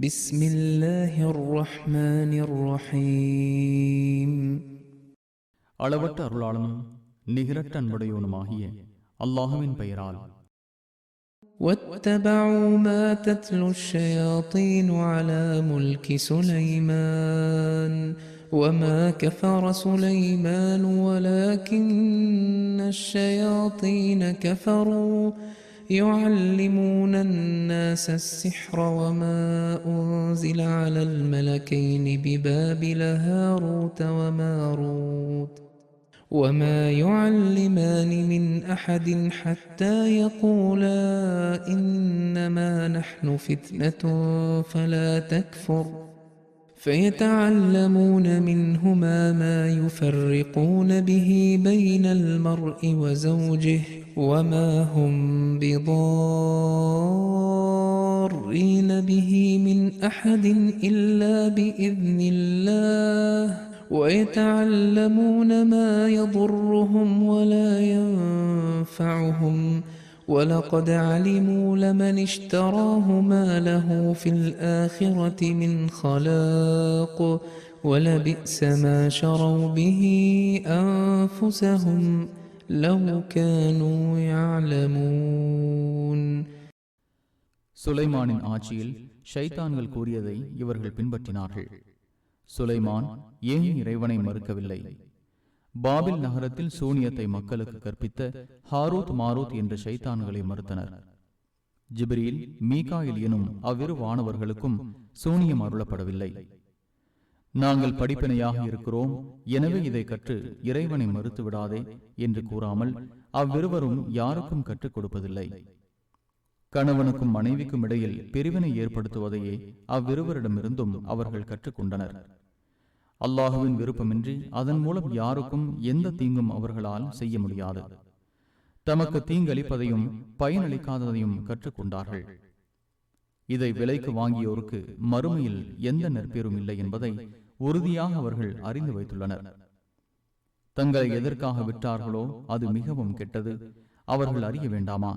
بسم الله الرحمن الرحيم. அளவற்ற அருளாளனும் நிகரற்ற அன்புடையோனுமாகிய அல்லாஹுவின் பெயரால். واتبعوا ما تتلو الشياطين على ملك سليمان وما كفر سليمان ولكن الشياطين كفروا يعلمون الناس السحر وما أنزل على الملكين ببابل هاروت وماروت وما يعلمان من أحد حتى يقولا إنما نحن فتنة فلا تكفر فيتعلمون منهما ما يفرقون به بين المرء وزوجه وما هم بضارين به من أحد إلا بإذن الله ويتعلمون ما يضرهم ولا ينفعهم ولقد علموا لمن اشتراه ما له في الآخرة من خلاق ولبئس ما شروا به أنفسهم لو كانوا يعلمون. சுலைமானின் ஆட்சியில் ஷைத்தான்கள் கூறியதை இவர்கள் பின்பற்றினார்கள். சுலைமான் ஏன் இறைவனை மறுக்கவில்லை? பாபில் நகரத்தில் சூனியத்தை மக்களுக்கு கற்பித்த ஹாரூத் மாரூத் என்ற ஷைத்தான்களை மறுத்தனர். ஜிப்ரீல், மீகாயில் எனும் அவ்விரு வானவர்களுக்கும் சூனியம் அருளப்படவில்லை. நாங்கள் படிப்பினையாக இருக்கிறோம், எனவே இதை கற்று இறைவனை மறுத்து விடாதே என்று கூறாமல் அவ்விருவரும் யாருக்கும் கற்றுக் கொடுப்பதில்லை. கணவனுக்கும் மனைவிக்கும் இடையில் பிரிவினை ஏற்படுத்துவதையே அவ்விருவரிடமிருந்தும் அவர்கள் கற்றுக்கொண்டனர். அல்லாஹுவின் விருப்பமின்றி அதன் மூலம் யாருக்கும் எந்த தீங்கும் அவர்களால் செய்ய முடியாது. தமக்கு தீங்களிப்பதையும் பயனளிக்காததையும் கற்றுக்கொண்டார்கள். இதை விலைக்கு வாங்கியோருக்கு மறுமையில் எந்த நற்பேரும் இல்லை என்பதை உறுதியாக அவர்கள் அறிந்து வைத்துள்ளனர். தங்களை எதற்காக விட்டார்களோ அது மிகவும் கெட்டது, அவர்கள் அறிய வேண்டாமா?